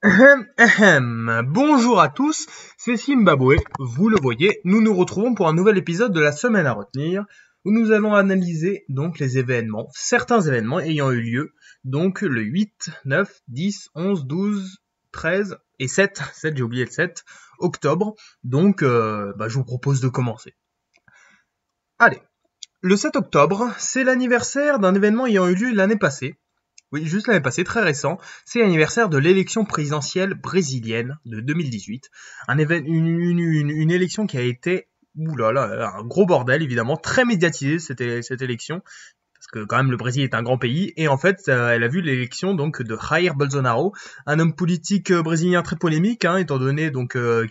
Bonjour à tous, c'est Zimbabwe. Vous le voyez, nous nous retrouvons pour un nouvel épisode de la semaine à retenir, où nous allons analyser donc les événements, certains événements ayant eu lieu, donc le 8, 9, 10, 11, 12, 13 et 7, j'ai oublié le 7, octobre. Donc je vous propose de commencer. Allez, le 7 octobre, c'est l'anniversaire d'un événement ayant eu lieu l'année passée. Oui, juste l'année passée, très récent, c'est l'anniversaire de l'élection présidentielle brésilienne de 2018. Une élection qui a été, un gros bordel évidemment, très médiatisée cette élection, parce que quand même le Brésil est un grand pays, et en fait elle a vu l'élection donc de Jair Bolsonaro, un homme politique brésilien très polémique, étant donné donc que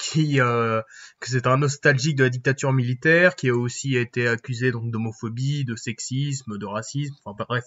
c'est un nostalgique de la dictature militaire, qui a aussi été accusé donc d'homophobie, de sexisme, de racisme, enfin bref,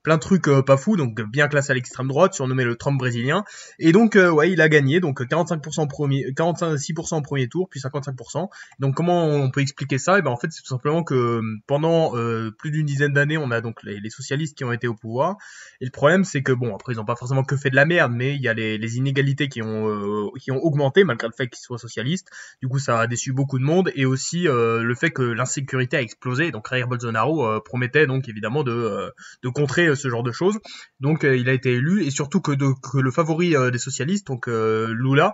plein de trucs pas fous, donc bien classé à l'extrême droite, surnommé le Trump brésilien, et donc il a gagné, donc 45% au premier, 46% au premier tour, puis 55%. Donc comment on peut expliquer ça? Et ben en fait c'est tout simplement que pendant plus d'une dizaine d'années on a donc les socialistes qui ont été au pouvoir, et le problème c'est que bon, après ils ont pas forcément que fait de la merde, mais il y a les inégalités qui ont augmenté malgré le fait qu'ils soient socialistes. Du coup ça a déçu beaucoup de monde, et aussi le fait que l'insécurité a explosé. Donc Jair Bolsonaro promettait donc évidemment de contrer ce genre de choses. Donc il a été élu, et surtout que le favori des socialistes, donc Lula,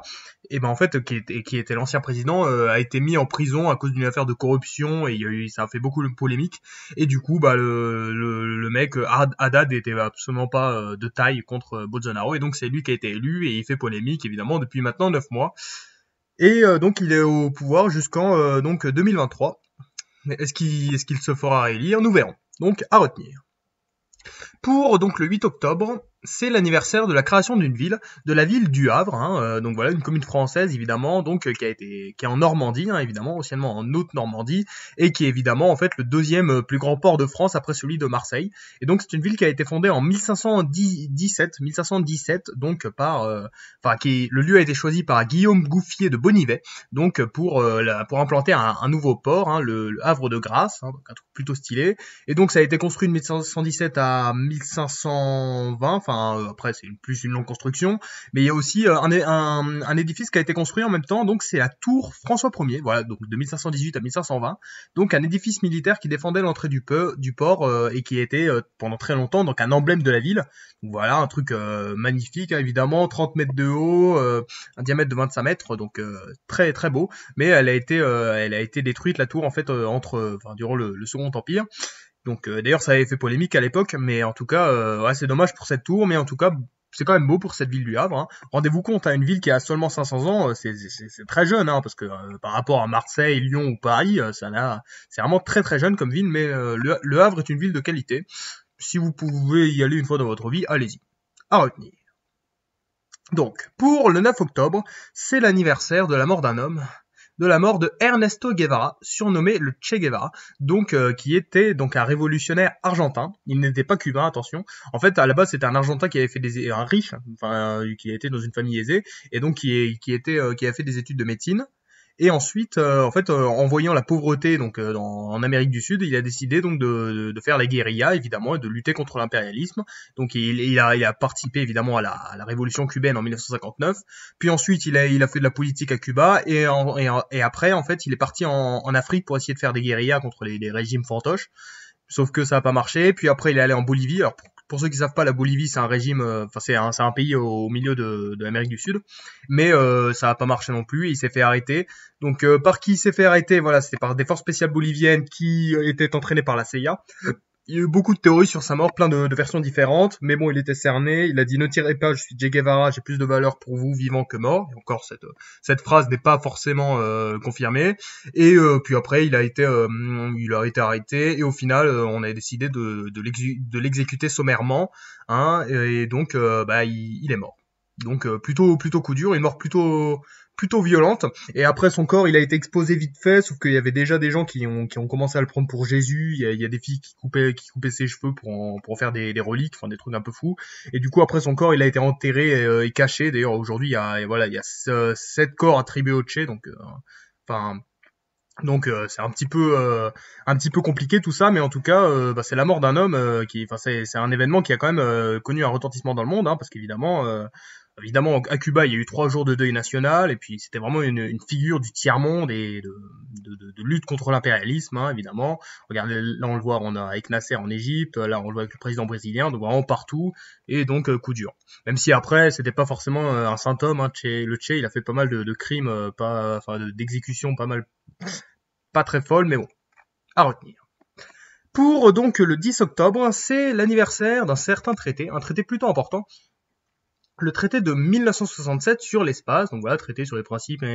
et ben en fait qui était l'ancien président, a été mis en prison à cause d'une affaire de corruption, et ça a fait beaucoup de polémiques. Et du coup le mec Haddad était absolument pas de taille contre Bolsonaro, et donc c'est lui qui a été élu, et il fait polémique évidemment depuis maintenant 9 mois. Et donc il est au pouvoir jusqu'en donc 2023. Est-ce qu'il se fera réélire? Nous verrons. Donc à retenir. Pour donc le 8 octobre, c'est l'anniversaire de la création d'une ville, de la ville du Havre, donc voilà, une commune française évidemment, donc qui est en Normandie, évidemment, anciennement en Haute-Normandie, et qui est évidemment en fait le deuxième plus grand port de France après celui de Marseille. Et donc c'est une ville qui a été fondée en 1517, donc le lieu a été choisi par Guillaume Gouffier de Bonnivet, donc pour implanter un nouveau port, le Havre de Grasse, donc un truc plutôt stylé. Et donc ça a été construit de 1517 à 1520, après c'est plus une longue construction, mais il y a aussi un édifice qui a été construit en même temps, donc c'est la tour François Ier, voilà, donc de 1518 à 1520, donc un édifice militaire qui défendait l'entrée du port, et qui était pendant très longtemps donc un emblème de la ville. Donc voilà, un truc magnifique, évidemment, 30 mètres de haut, un diamètre de 25 mètres, donc très très beau, mais elle a été détruite, la tour, en fait, durant le Second Empire. Donc d'ailleurs ça avait fait polémique à l'époque, mais en tout cas c'est dommage pour cette tour, mais en tout cas c'est quand même beau pour cette ville du Havre. Rendez-vous compte, une ville qui a seulement 500 ans, c'est très jeune, parce que par rapport à Marseille, Lyon ou Paris, c'est vraiment très très jeune comme ville, mais le Havre est une ville de qualité. Si vous pouvez y aller une fois dans votre vie, allez-y. À retenir. Donc, pour le 9 octobre, c'est l'anniversaire de la mort d'un homme, de la mort de Ernesto Guevara, surnommé le Che Guevara, donc qui était donc un révolutionnaire argentin. Il n'était pas cubain, attention. En fait, à la base, c'était un Argentin qui avait fait un riche, qui était dans une famille aisée, et donc qui a fait des études de médecine. Et ensuite, en voyant la pauvreté donc en Amérique du Sud, il a décidé donc de faire la guérilla, évidemment, et de lutter contre l'impérialisme. Donc il a participé évidemment à la révolution cubaine en 1959. Puis ensuite, il a fait de la politique à Cuba, et après, en fait, il est parti en Afrique pour essayer de faire des guérillas contre les régimes fantoches. Sauf que ça n'a pas marché. Puis après, il est allé en Bolivie. Alors pour ceux qui savent pas, la Bolivie c'est un régime, c'est un pays au milieu de l'Amérique du Sud, mais ça n'a pas marché non plus. Il s'est fait arrêter. Donc par qui il s'est fait arrêter? Voilà, c'était par des forces spéciales boliviennes qui étaient entraînées par la CIA. Il y a eu beaucoup de théories sur sa mort, plein de versions différentes, mais bon, il était cerné, il a dit « Ne tirez pas, je suis Che Guevara, j'ai plus de valeur pour vous vivant que mort ». Et encore, cette phrase n'est pas forcément confirmée. Et puis après, il a été arrêté, et au final, on a décidé de l'exécuter sommairement, et donc, il est mort. Donc plutôt coup dur, une mort plutôt violente. Et après son corps, il a été exposé vite fait, sauf qu'il y avait déjà des gens qui ont commencé à le prendre pour Jésus. Il y a des filles qui coupaient ses cheveux pour en faire des reliques, des trucs un peu fous. Et du coup après son corps, il a été enterré et caché. D'ailleurs aujourd'hui, il y a 7 corps attribués au Che, donc c'est un petit peu compliqué tout ça, mais en tout cas c'est la mort d'un homme c'est un événement qui a quand même connu un retentissement dans le monde, parce qu'évidemment Évidemment, à Cuba, il y a eu 3 jours de deuil national, et puis c'était vraiment une figure du tiers-monde et de lutte contre l'impérialisme, hein, évidemment. Regardez, là on le voit, on a avec Nasser en Égypte, là on le voit avec le président brésilien, donc vraiment partout, et donc coup dur. Même si après, c'était pas forcément un saint homme, hein, le Che, il a fait pas mal de crimes, d'exécutions pas mal, pas très folles, mais bon, à retenir. Pour donc le 10 octobre, c'est l'anniversaire d'un certain traité, un traité plutôt important, le traité de 1967 sur l'espace, donc voilà, traité sur les principes.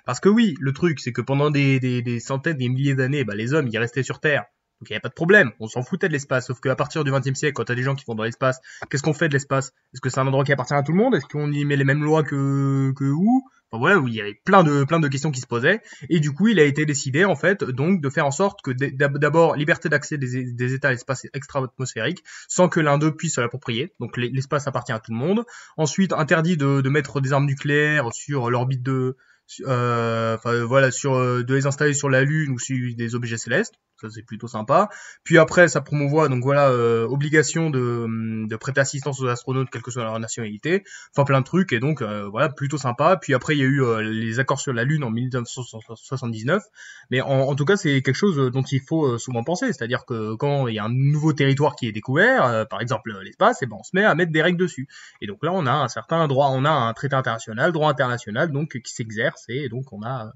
Parce que oui, le truc, c'est que pendant des centaines, des milliers d'années, bah, les hommes, ils restaient sur Terre. Donc il n'y avait pas de problème, on s'en foutait de l'espace, sauf qu'à partir du XXe siècle, quand t'as des gens qui vont dans l'espace, qu'est-ce qu'on fait de l'espace? Est-ce que c'est un endroit qui appartient à tout le monde? Est-ce qu'on y met les mêmes lois que où? Enfin voilà, où il y avait plein de questions qui se posaient, et du coup il a été décidé en fait donc de faire en sorte que d'abord liberté d'accès des États à l'espace extra-atmosphérique, sans que l'un d'eux puisse se l'approprier, donc l'espace appartient à tout le monde. Ensuite interdit de mettre des armes nucléaires sur l'orbite de de les installer sur la Lune ou sur des objets célestes, ça c'est plutôt sympa. Puis après ça promouvoit donc voilà obligation de prêter assistance aux astronautes quelle que soit leur nationalité, enfin plein de trucs, et donc voilà plutôt sympa. Puis après il y a eu les accords sur la Lune en 1979, mais en tout cas c'est quelque chose dont il faut souvent penser, c'est-à-dire que quand il y a un nouveau territoire qui est découvert, par exemple l'espace, et ben on se met à mettre des règles dessus. Et donc là on a un certain droit, on a un traité international, droit international donc qui s'exerce, et donc on a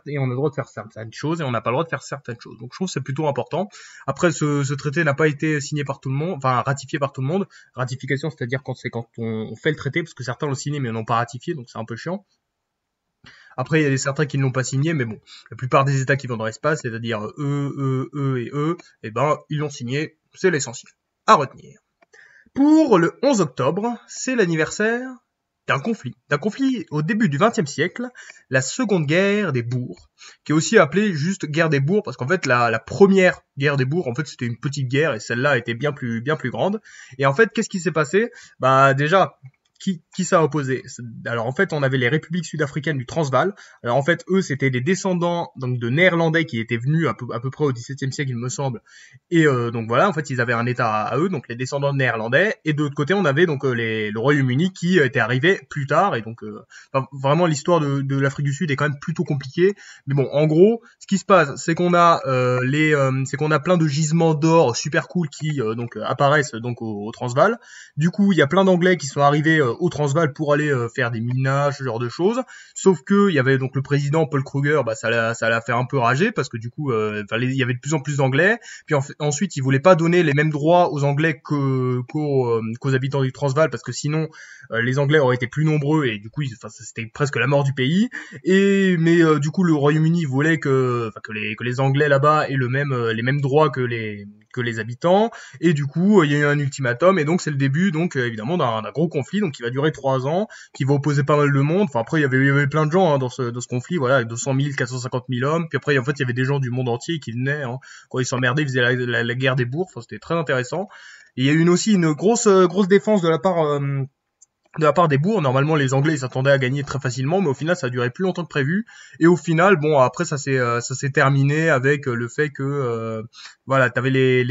le droit de faire certaines choses et on n'a pas le droit de faire certaines choses. Donc je trouve que c'est plutôt important. Après ce traité n'a pas été signé par tout le monde, enfin ratifié par tout le monde. Ratification, c'est-à-dire quand on fait le traité, parce que certains l'ont signé mais n'ont pas ratifié, donc c'est un peu chiant. Après, il y a certains qui ne l'ont pas signé, mais bon, la plupart des États qui vont dans l'espace, c'est-à-dire et ben ils l'ont signé, c'est l'essentiel. À retenir. Pour le 11 octobre, c'est l'anniversaire d'un conflit au début du XXe siècle, la Seconde Guerre des Boers, qui est aussi appelée juste guerre des Boers, parce qu'en fait la première guerre des Boers, en fait c'était une petite guerre, et celle-là était bien plus grande. Et en fait, qu'est-ce qui s'est passé? Bah déjà, qui ça a opposé? Alors en fait, on avait les républiques sud-africaines du Transvaal. Alors en fait, eux, c'était des descendants donc de Néerlandais qui étaient venus à peu près au XVIIe siècle, il me semble. Et donc voilà, en fait, ils avaient un État à eux, donc les descendants de Néerlandais. Et de l'autre côté, on avait donc le Royaume-Uni qui était arrivé plus tard. Et donc vraiment, l'histoire de l'Afrique du Sud est quand même plutôt compliquée. Mais bon, en gros, ce qui se passe, c'est qu'on a c'est qu'on a plein de gisements d'or super cool qui donc apparaissent donc au Transvaal. Du coup, il y a plein d'Anglais qui sont arrivés au Transvaal pour aller faire des minages, ce genre de choses. Sauf que il y avait donc le président Paul Kruger, bah ça l'a fait un peu rager parce que du coup, il y avait de plus en plus d'Anglais. Puis ensuite, il voulait pas donner les mêmes droits aux Anglais qu'aux habitants du Transvaal parce que sinon, les Anglais auraient été plus nombreux et du coup, c'était presque la mort du pays. Mais du coup, le Royaume-Uni voulait que les Anglais là-bas aient les mêmes droits que les habitants, et du coup il y a eu un ultimatum, et donc c'est le début donc évidemment d'un gros conflit donc qui va durer 3 ans, qui va opposer pas mal de monde. Enfin après il y avait plein de gens dans ce conflit, voilà, 200 000, 450 000 hommes. Puis après en fait il y avait des gens du monde entier qui venaient, hein. Quand ils s'emmerdaient, ils faisaient la guerre des bourgs. Enfin c'était très intéressant. Et il y a eu aussi une grosse défense de la part des Boers. Normalement, les Anglais, ils s'attendaient à gagner très facilement, mais au final, ça a duré plus longtemps que prévu. Et au final, bon, après, ça s'est terminé avec le fait que, voilà, t'avais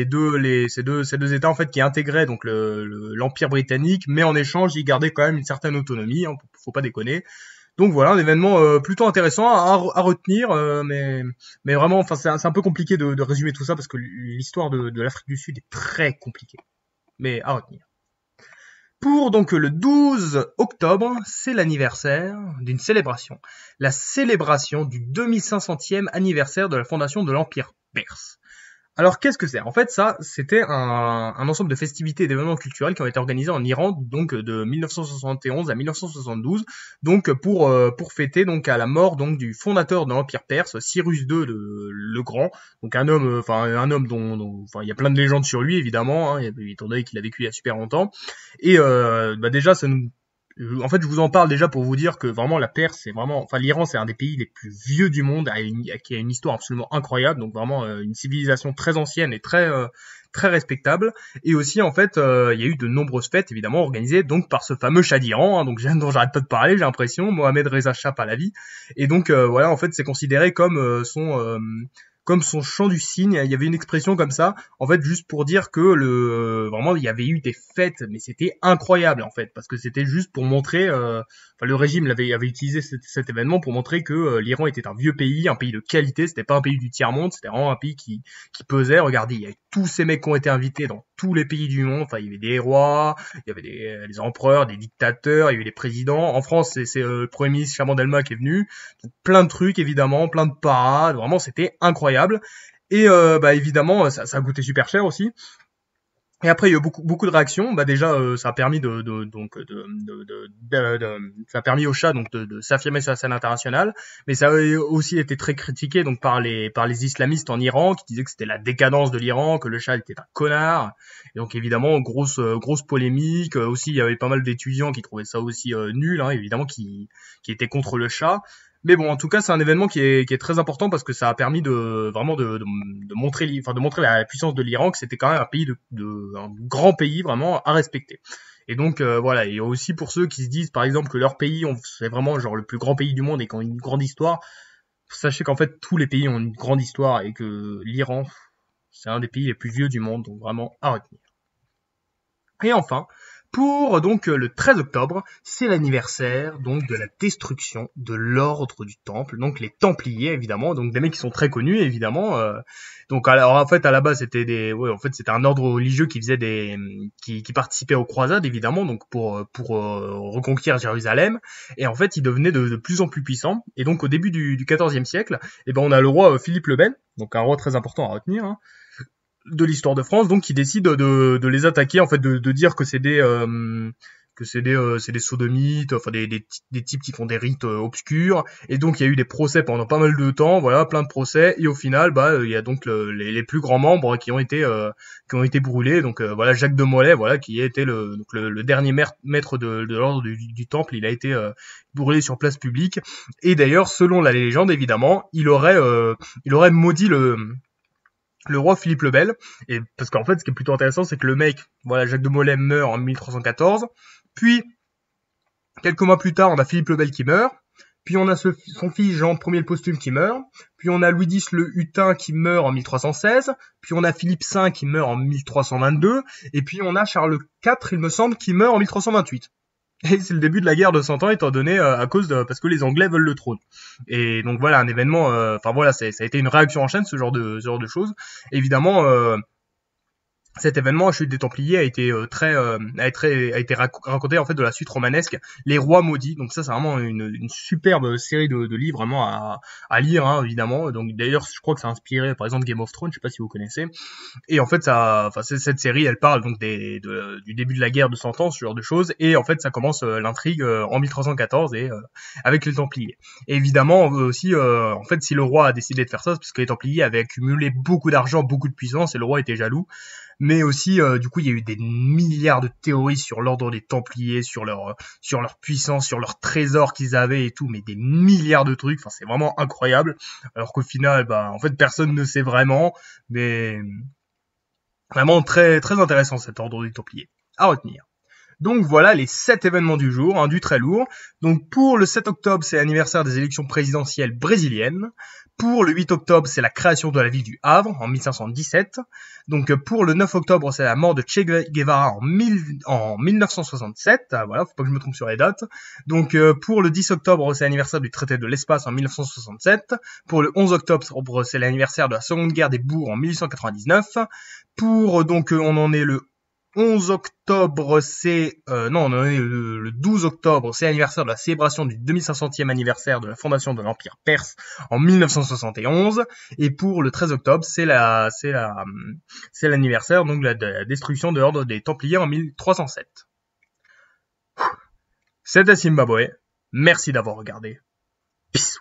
ces deux États, en fait, qui intégraient donc l'Empire britannique, mais en échange, ils gardaient quand même une certaine autonomie, hein, faut pas déconner. Donc voilà, un événement plutôt intéressant à retenir, mais vraiment, enfin, c'est un peu compliqué de résumer tout ça parce que l'histoire de l'Afrique du Sud est très compliquée, mais à retenir. Pour donc le 12 octobre, c'est l'anniversaire d'une célébration. La célébration du 2500e anniversaire de la fondation de l'Empire perse. Alors qu'est-ce que c'est? En fait ça, c'était un ensemble de festivités et d'événements culturels qui ont été organisés en Iran donc de 1971 à 1972, donc pour fêter donc à la mort donc du fondateur de l'Empire perse, Cyrus II le Grand, donc un homme dont il y a plein de légendes sur lui évidemment, hein, étant donné qu'il a vécu il y a super longtemps. Et déjà ça nous en fait, je vous en parle déjà pour vous dire que vraiment la Perse, c'est vraiment, enfin l'Iran, c'est un des pays les plus vieux du monde, qui a une histoire absolument incroyable, donc vraiment une civilisation très ancienne et très respectable. Et aussi, en fait, il y a eu de nombreuses fêtes, évidemment, organisées donc par ce fameux Shah d'Iran, hein, donc dont j'arrête pas de parler, j'ai l'impression, Mohamed Reza Shah Pahlavi. Et donc voilà, en fait, c'est considéré comme comme son chant du cygne. Il y avait une expression comme ça, en fait, juste pour dire que vraiment, il y avait eu des fêtes, mais c'était incroyable, en fait, parce que c'était juste pour montrer, enfin, le régime avait utilisé cet événement pour montrer que l'Iran était un vieux pays, un pays de qualité, c'était pas un pays du tiers-monde, c'était vraiment un pays qui pesait. Regardez, il y avait tous ces mecs qui ont été invités dans tous les pays du monde, enfin, il y avait des rois, il y avait des empereurs, des dictateurs, il y avait des présidents. En France, c'est le premier ministre Chaban-Delmas qui est venu. Donc, plein de trucs, évidemment, plein de parades. Vraiment, c'était incroyable. Et évidemment, ça a coûté super cher aussi. Et après, il y a eu beaucoup de réactions. Bah déjà, ça a permis ça a permis au Shah donc de s'affirmer sur la scène internationale. Mais ça a aussi été très critiqué donc par les islamistes en Iran qui disaient que c'était la décadence de l'Iran, que le Shah était un connard. Et donc évidemment grosse polémique. Aussi, il y avait pas mal d'étudiants qui trouvaient ça aussi nul, hein, évidemment, qui étaient contre le Shah. Mais bon, en tout cas, c'est un événement qui est très important parce que ça a permis de montrer, de montrer la puissance de l'Iran, que c'était quand même un pays un grand pays vraiment à respecter. Et donc voilà, et aussi pour ceux qui se disent par exemple que leur pays c'est vraiment genre le plus grand pays du monde et qui ont une grande histoire, sachez qu'en fait tous les pays ont une grande histoire et que l'Iran c'est un des pays les plus vieux du monde, donc vraiment à retenir. Et enfin, pour donc le 13 octobre, c'est l'anniversaire donc de la destruction de l'ordre du Temple, donc les Templiers évidemment, donc des mecs qui sont très connus évidemment. Donc alors en fait à la base c'était c'était un ordre religieux qui faisait qui participait aux croisades évidemment, donc pour reconquérir Jérusalem. Et en fait ils devenaient de plus en plus puissants. Et donc au début du XIVe siècle, on a le roi Philippe le Bel, donc un roi très important à retenir, hein, de l'histoire de France, donc qui décide de les attaquer, en fait, de dire que c'est des sodomites, enfin des types qui font des rites obscurs. Et donc il y a eu des procès pendant pas mal de temps, voilà, plein de procès. Et au final, il y a donc les plus grands membres qui ont été brûlés. Donc voilà, Jacques de Molay, voilà, qui a été le dernier maître de l'ordre du Temple, il a été brûlé sur place publique. Et d'ailleurs, selon la légende, évidemment, il aurait maudit le roi Philippe le Bel. Et parce qu'en fait, ce qui est plutôt intéressant, c'est que le mec, voilà, Jacques de Molay meurt en 1314, puis quelques mois plus tard, on a Philippe le Bel qui meurt, puis on a son fils Jean Ier le Posthume qui meurt, puis on a Louis X le Hutin qui meurt en 1316, puis on a Philippe V qui meurt en 1322, et puis on a Charles IV, il me semble, qui meurt en 1328. Et c'est le début de la guerre de 100 ans, étant donné parce que les Anglais veulent le trône. Et donc voilà, un événement. Enfin voilà, ça a été une réaction en chaîne, ce genre de choses. Évidemment, cet événement, la chute des Templiers, a été raconté en fait de la suite romanesque, Les Rois Maudits. Donc ça, c'est vraiment une superbe série de livres vraiment à lire, hein, évidemment. Donc d'ailleurs, je crois que ça a inspiré, par exemple, Game of Thrones. Je sais pas si vous connaissez. Et en fait, cette série, elle parle donc du début de la guerre de 100 ans, ce genre de choses. Et en fait, ça commence l'intrigue en 1314 et avec les Templiers. Et évidemment aussi, en fait, si le roi a décidé de faire ça, c'est parce que les Templiers avaient accumulé beaucoup d'argent, beaucoup de puissance, et le roi était jaloux. Mais aussi, du coup, il y a eu des milliards de théories sur l'ordre des Templiers, sur leur puissance, sur leurs trésors qu'ils avaient et tout, mais des milliards de trucs. Enfin, c'est vraiment incroyable. Alors qu'au final, en fait, personne ne sait vraiment, mais vraiment très très intéressant cet ordre des Templiers. À retenir. Donc voilà les 7 événements du jour, hein, du très lourd. Donc pour le 7 octobre, c'est l'anniversaire des élections présidentielles brésiliennes. Pour le 8 octobre, c'est la création de la ville du Havre en 1517. Donc pour le 9 octobre, c'est la mort de Che Guevara en 1967. Voilà, faut pas que je me trompe sur les dates. Donc pour le 10 octobre, c'est l'anniversaire du traité de l'espace en 1967. Pour le 11 octobre, c'est l'anniversaire de la Seconde Guerre des Boers en 1899. Pour on en est le 11 octobre, le 12 octobre, c'est l'anniversaire de la célébration du 2500e anniversaire de la fondation de l'Empire perse en 1971. Et pour le 13 octobre, c'est l'anniversaire donc de la destruction de l'ordre des Templiers en 1307. C'était Zimbabwe. Merci d'avoir regardé. Peace.